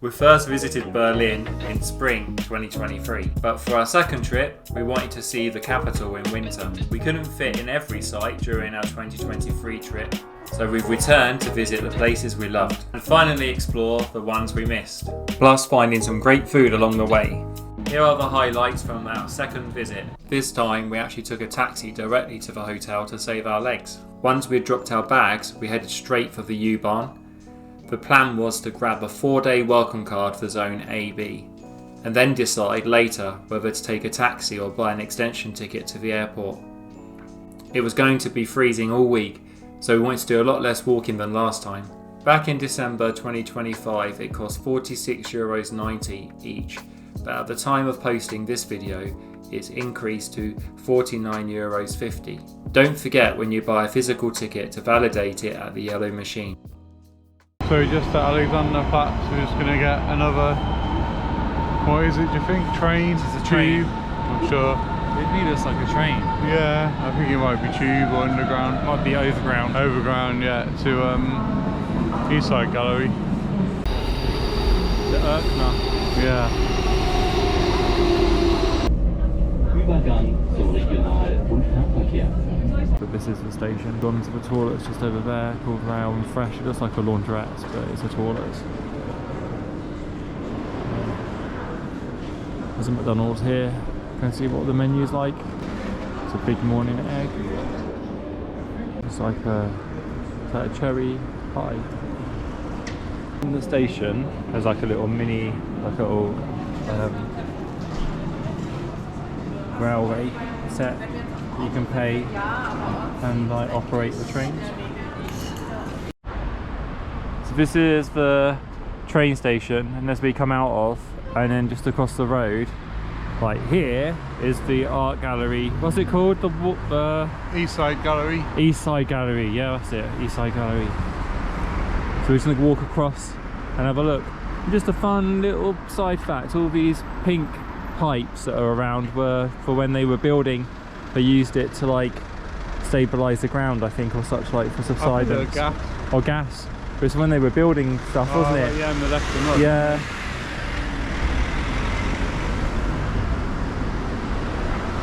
We first visited Berlin in spring 2023, but for our second trip, we wanted to see the capital in winter. We couldn't fit in every site during our 2023 trip, so we've returned to visit the places we loved and finally explore the ones we missed, plus finding some great food along the way. Here are the highlights from our second visit. This time we actually took a taxi directly to the hotel to save our legs. Once we had dropped our bags, we headed straight for the U-Bahn. The plan was to grab a 4-day welcome card for Zone AB, and then decide later whether to take a taxi or buy an extension ticket to the airport. It was going to be freezing all week, so we wanted to do a lot less walking than last time. Back in December 2025, it cost €46.90 each, but at the time of posting this video, it's increased to €49.50. Don't forget when you buy a physical ticket to validate it at the yellow machine. So we're just at Alexanderplatz, we're just going to get another, what is it do you think? Train? It's a train. Tube? I'm sure. It looks like a train. Yeah, I think it might be tube or underground. It might be overground. Overground, yeah, to Eastside Gallery. The Erkner. Yeah. Übergang zum Regional- und Fernverkehr. But this is the station. Gone to the toilets just over there, called Round Fresh. It looks like a laundrette, but it's a toilet. There's a McDonald's here. Can see what the menu's like. It's a big morning egg. It's like a cherry pie. In the station, there's like a little mini, like a little railway set that you can pay and like operate the trains. So this is the train station, and as we come out of, and then just across the road, like here, is the art gallery. What's it called? The Eastside Gallery. Eastside Gallery. Yeah, that's it. Eastside Gallery. So we're just gonna walk across and have a look. Just a fun little side fact: all these pink pipes that are around were for when they were building. They used it to like stabilise the ground, I think, or such, like for subsidence. Gas. Or gas. It was when they were building stuff, wasn't it? Yeah, and they left them up. Yeah.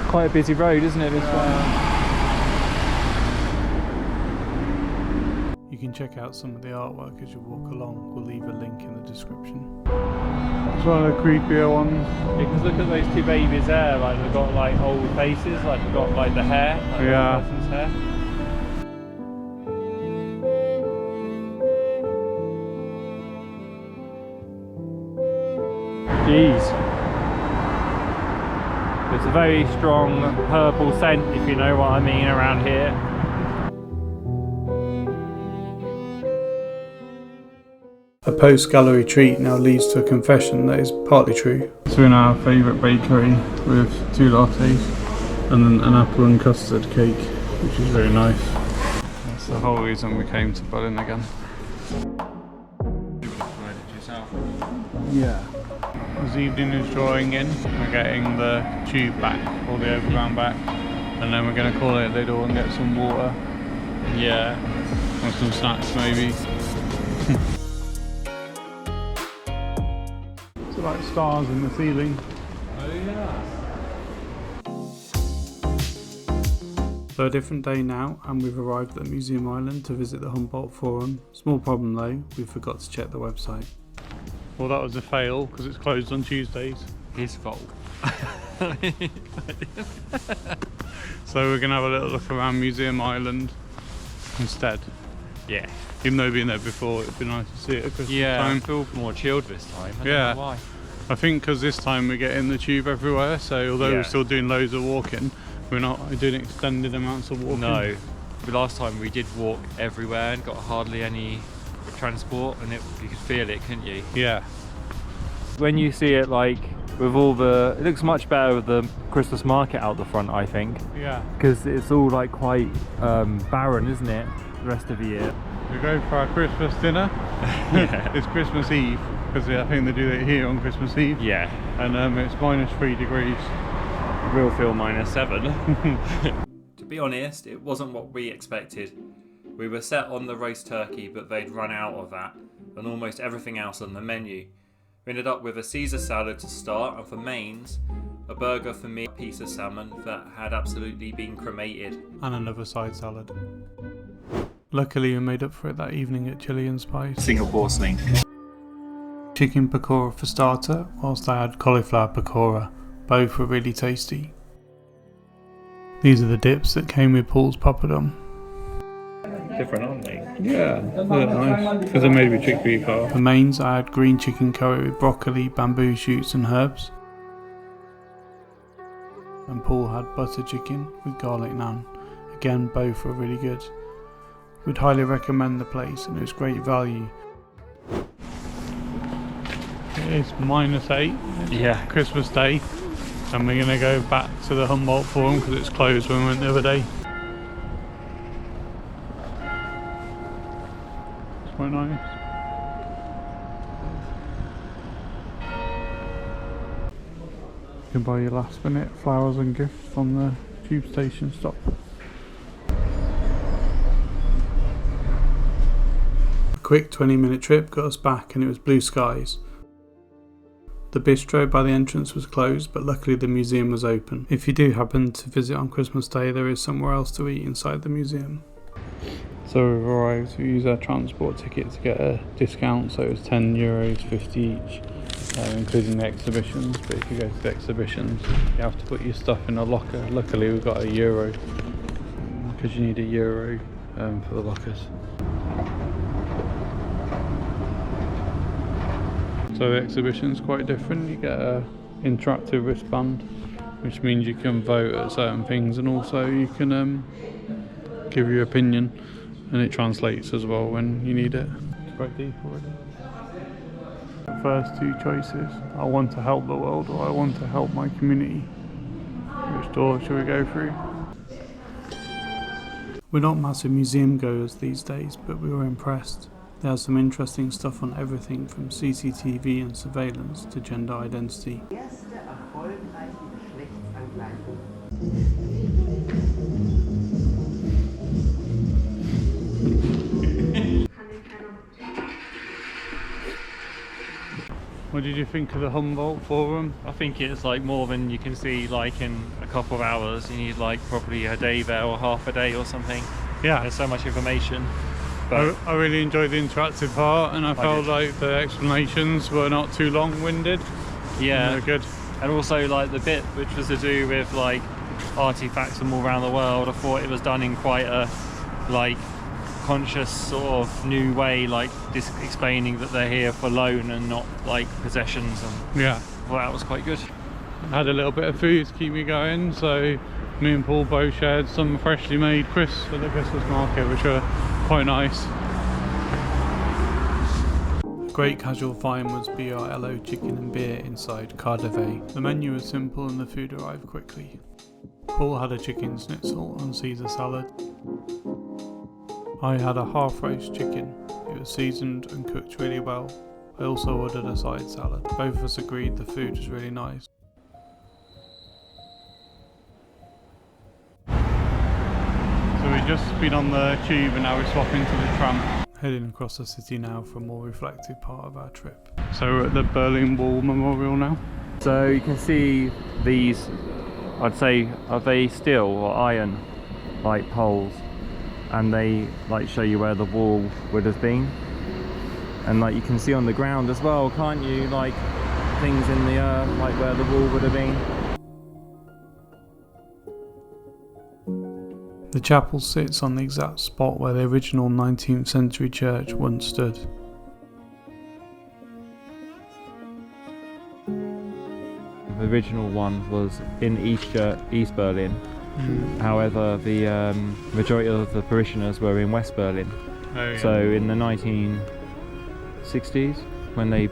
Quite a busy road, isn't it, this one? You can check out some of the artwork as you walk along. We'll leave a link in the description. It's one of the creepier ones. Because look at those two babies there, like they've got like old faces, like they've got like the hair, like yeah. the person's hair. Jeez. It's a very strong herbal scent, if you know what I mean, around here. A post-gallery treat now leads to a confession that is partly true. So we're in our favourite bakery with 2 lattes and then an apple and custard cake, which is very nice. That's the whole reason we came to Berlin again. Yeah. This evening is drawing in. We're getting the tube back, or the overground back, and then we're going to call it a little and get some water. Yeah. And some snacks maybe. Like stars in the ceiling. Oh yeah. So a different day now, and we've arrived at Museum Island to visit the Humboldt Forum. Small problem though, we forgot to check the website. Well, that was a fail because it's closed on Tuesdays. His fault. So we're gonna have a little look around Museum Island instead. Yeah. Even though being there before, it'd be nice to see it at Christmas time. I feel more chilled this time. I don't know why. I think because this time we're getting the tube everywhere, so although we're still doing loads of walking, we're not doing extended amounts of walking. No. The last time we did walk everywhere and got hardly any transport, and you could feel it, couldn't you? Yeah. When you see it like with all it looks much better with the Christmas market out the front, I think. Yeah. Because it's all like quite barren, isn't it, the rest of the year? We go for our Christmas dinner. Yeah. It's Christmas Eve, because I think they do it here on Christmas Eve. Yeah. And it's -3 degrees. Real feel -7. To be honest, it wasn't what we expected. We were set on the roast turkey, but they'd run out of that, and almost everything else on the menu. We ended up with a Caesar salad to start, and for mains, a burger for me, a piece of salmon that had absolutely been cremated. And another side salad. Luckily we made up for it that evening at Chilli and Spice. Singapore sling. Chicken pakora for starter, whilst I had cauliflower pakora. Both were really tasty. These are the dips that came with Paul's papadum. Different, aren't they? Yeah, they're nice, because they're made with chickpea flour. For mains I had green chicken curry with broccoli, bamboo shoots and herbs. And Paul had butter chicken with garlic naan. Again, both were really good. We'd highly recommend the place, and it was great value. It's -8. Yeah. Christmas Day, and we're going to go back to the Humboldt Forum because it's closed when we went the other day. It's quite nice. You can buy your last minute flowers and gifts on the tube station stop. A quick 20-minute trip got us back, and it was blue skies. The bistro by the entrance was closed, but luckily the museum was open. If you do happen to visit on Christmas Day, there is somewhere else to eat inside the museum. So we've arrived. We used our transport ticket to get a discount, so it was €10, 50 each, including the exhibitions. But if you go to the exhibitions, you have to put your stuff in a locker. Luckily we got €1 because you need €1 for the lockers. So the exhibition's quite different. You get a interactive wristband, which means you can vote at certain things, and also you can give your opinion, and it translates as well when you need it. It's quite deep already. The first two choices: I want to help the world, or I want to help my community. Which door should we go through? We're not massive museum goers these days, but we were impressed. They have some interesting stuff on everything from CCTV and surveillance to gender identity. What did you think of the Humboldt Forum? I think it's like more than you can see like in a couple of hours. You need like probably a day there or half a day or something. Yeah. There's so much information. But I really enjoyed the interactive part, and I felt like the explanations were not too long-winded. Yeah, they're good. And also like the bit which was to do with like artifacts from all around the world, I thought it was done in quite a like conscious sort of new way, like just explaining that they're here for loan and not like possessions, and yeah, I thought that was quite good. I had a little bit of food to keep me going, so me and Paul both shared some freshly made crisps at the Christmas market, which were quite nice. A great casual find was BRLO chicken and beer inside KaDeWe. The menu was simple and the food arrived quickly. Paul had a chicken schnitzel and Caesar salad. I had a half roast chicken. It was seasoned and cooked really well. I also ordered a side salad. Both of us agreed the food was really nice. So we've just been on the tube and now we're swapping to the tram. Heading across the city now for a more reflective part of our trip. So we're at the Berlin Wall Memorial now. So you can see these, I'd say, are they steel or iron like poles, and they like show you where the wall would have been, and like you can see on the ground as well, can't you, like things in the earth like where the wall would have been. The chapel sits on the exact spot where the original 19th century church once stood. The original one was in East Berlin. However, the majority of the parishioners were in West Berlin. Oh, yeah. So in the 1960s, when they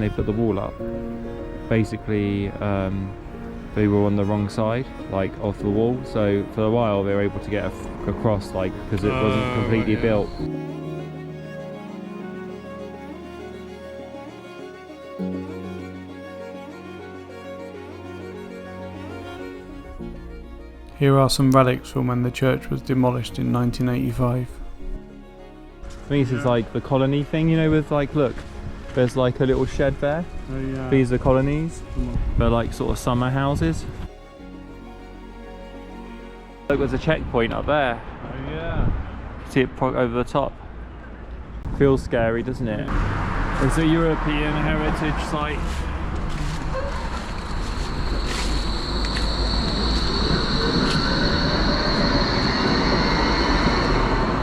put the wall up, basically they were on the wrong side, like of the wall. So for a while they were able to get across, like because it wasn't completely built. Here are some relics from when the church was demolished in 1985. I think this is like the colony thing, you know, with like, look, there's like a little shed there. Oh yeah. These are colonies. They're like sort of summer houses. Look, there's a checkpoint up there. Oh yeah. See it over the top. Feels scary, doesn't it? It's a European heritage site.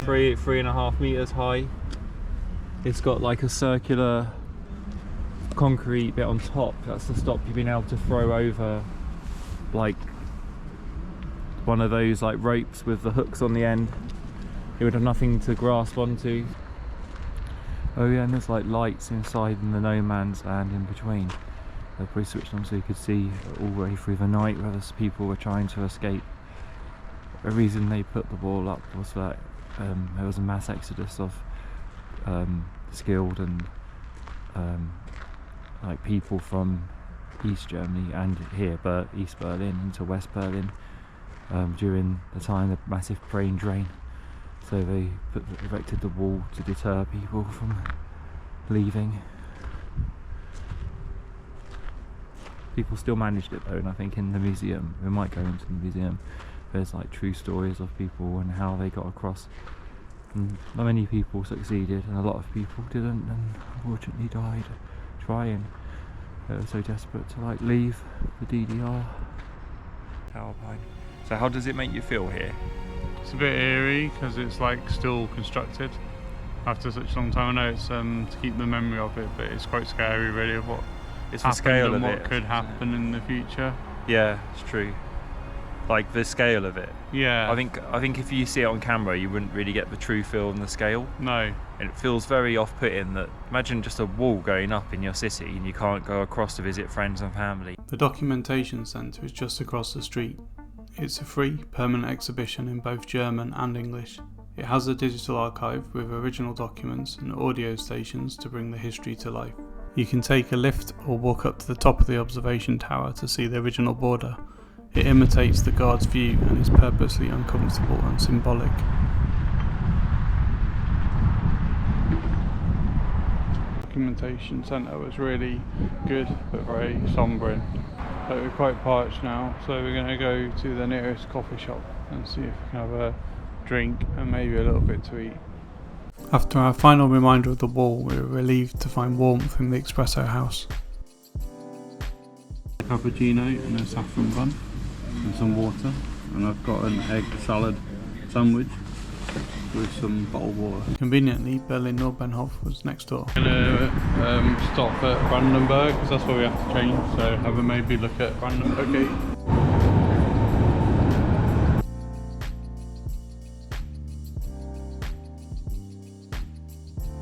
Three and a half meters high. It's got like a circular concrete bit on top. That's to stop you being able to throw over like one of those like ropes with the hooks on the end. You would have nothing to grasp onto. Oh yeah, and there's like lights inside in the no man's land in between. They're probably switched on so you could see all the way through the night whether people were trying to escape. The reason they put the wall up was that there was a mass exodus of skilled and like people from East Germany and here, but East Berlin into West Berlin during the time of massive brain drain. So they erected the wall to deter people from leaving. People still managed it though, and I think in the museum, we might go into the museum, there's like true stories of people and how they got across. And many people succeeded and a lot of people didn't, and unfortunately died trying. They were so desperate to like leave the DDR. Alpine. So how does it make you feel here? It's a bit eerie because it's like still constructed after such a long time. I know it's to keep the memory of it, but it's quite scary really of what It's the happened scale and of what it could happen in the future. Yeah, it's true. Like the scale of it. Yeah. I think if you see it on camera, you wouldn't really get the true feel and the scale. No. And it feels very off-putting that imagine just a wall going up in your city and you can't go across to visit friends and family. The documentation centre is just across the street. It's a free, permanent exhibition in both German and English. It has a digital archive with original documents and audio stations to bring the history to life. You can take a lift or walk up to the top of the observation tower to see the original border. It imitates the guard's view and is purposely uncomfortable and symbolic. Documentation centre was really good but very sombering. But we're quite parched now, so we're going to go to the nearest coffee shop and see if we can have a drink and maybe a little bit to eat. After our final reminder of the wall, we were relieved to find warmth in the Espresso house. A cappuccino and a saffron bun and some water, and I've got an egg salad sandwich with some bottled water. Conveniently, Berlin Nordbahnhof was next door. We're going to stop at Brandenburg because that's where we have to change, so have a maybe look at Brandenburg Gate.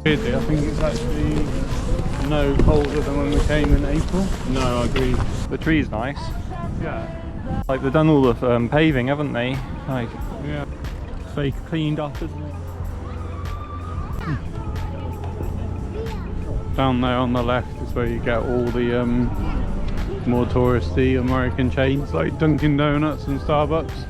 Weirdly, I think it's actually no colder than when we came in April. No, I agree. The tree's nice. Yeah. Like they've done all the paving, haven't they? Like, Yeah. fake cleaned up, isn't it? Down there on the left is where you get all the more touristy American chains like Dunkin' Donuts and Starbucks.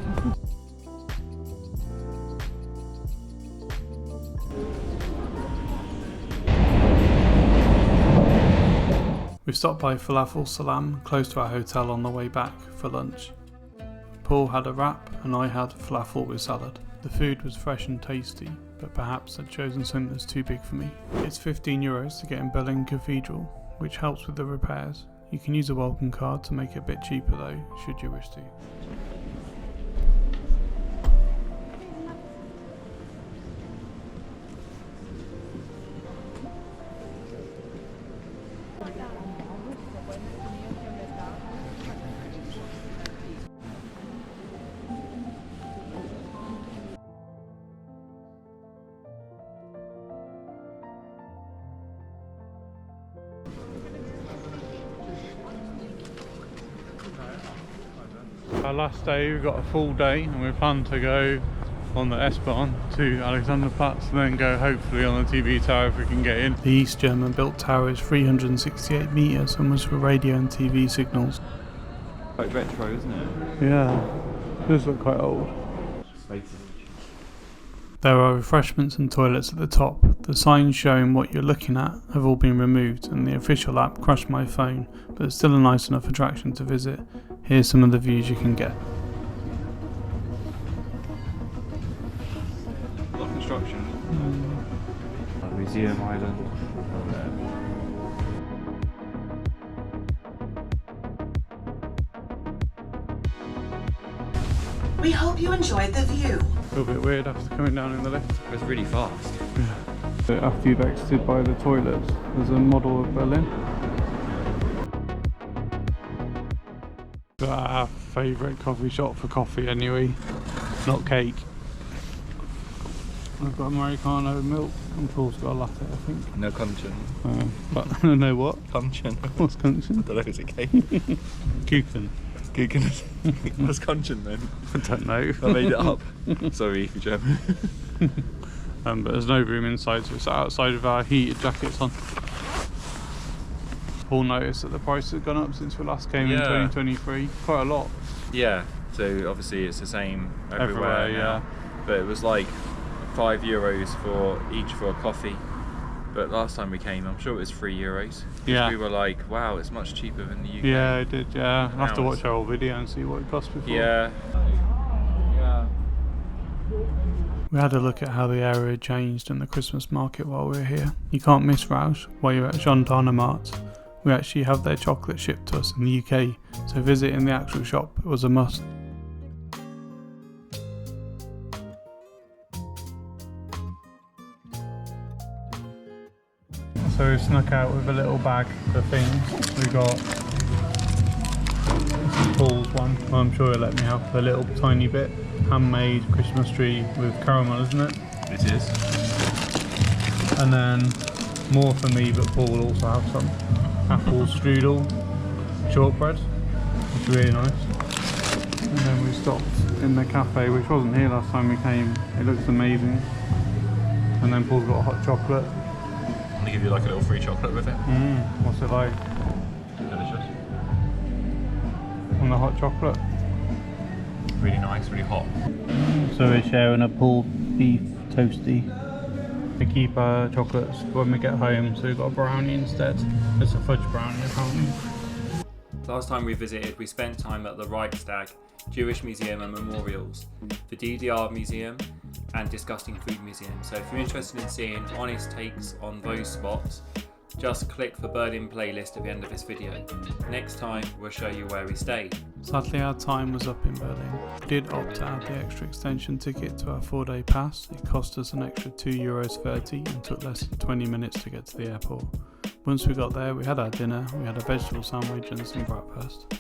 We stopped by Falafel Salam close to our hotel on the way back for lunch. Paul had a wrap and I had falafel with salad. The food was fresh and tasty, but perhaps I'd chosen something that's too big for me. It's €15 to get in Berlin Cathedral, which helps with the repairs. You can use a welcome card to make it a bit cheaper though, should you wish to. Our last day, we've got a full day and we plan to go on the S-Bahn to Alexanderplatz and then go hopefully on the TV tower if we can get in. The East German built tower is 368 metres and was for radio and TV signals. Quite retro, isn't it? Yeah, does look quite old. There are refreshments and toilets at the top. The signs showing what you're looking at have all been removed and the official app crashed my phone, but it's still a nice enough attraction to visit. Here's some of the views you can get. A lot of construction. Museum Island. We hope you enjoyed the view. A little bit weird after coming down in the lift. It was really fast. Yeah. After you've exited by the toilets, there's a model of Berlin. Our favourite coffee shop for coffee anyway, not cake. I've got Americano with milk and Paul's got a latte, I think. No Kuchen. But no what? Kuchen. What's Kuchen? I don't know if it's a cake. Kuchen. Kuchen. What's Kuchen then? I don't know. I made it up. Sorry if you're German. But there's no room inside, so it's outside with our heated jackets on. Paul noticed that the price has gone up since we last came in 2023, quite a lot. Yeah, so obviously it's the same everywhere now. Yeah. But it was like €5 for each for a coffee. But last time we came, I'm sure it was €3. Yeah. We were like, wow, it's much cheaper than the UK. Yeah, I did, yeah. I'll have to Now watch our old video and see what it cost before. Yeah. We had a look at how the area changed in the Christmas market while we were here. You can't miss Rausch while you're at Gendarmenmarkt. We actually have their chocolate shipped to us in the UK, so visiting the actual shop was a must. So we snuck out with a little bag of things. We got this is Paul's one. Well, I'm sure he'll let me have a little tiny bit. Handmade Christmas tree with caramel, isn't it? It is. And then more for me, but Paul will also have some apple strudel shortbread, which is really nice. And then we stopped in the cafe, which wasn't here last time we came. It looks amazing. And then Paul's got a hot chocolate. I'm gonna give you like a little free chocolate with it. What's it like? Delicious. And the hot chocolate. Really nice, really hot. So we're sharing a pulled beef toasty. We keep our chocolates when we get home, so we've got a brownie instead. It's a fudge brownie apparently. Last time we visited, we spent time at the Reichstag, Jewish Museum and Memorials, the DDR Museum and Disgusting Food Museum. So if you're interested in seeing honest takes on those spots, just click the Berlin playlist at the end of this video. Next time we'll show you where we stayed. Sadly our time was up in Berlin. We did opt to add the extra extension ticket to our 4-day pass. It cost us an extra €2.30 and took less than 20 minutes to get to the airport. Once we got there, we had our dinner, we had a vegetable sandwich and some breakfast.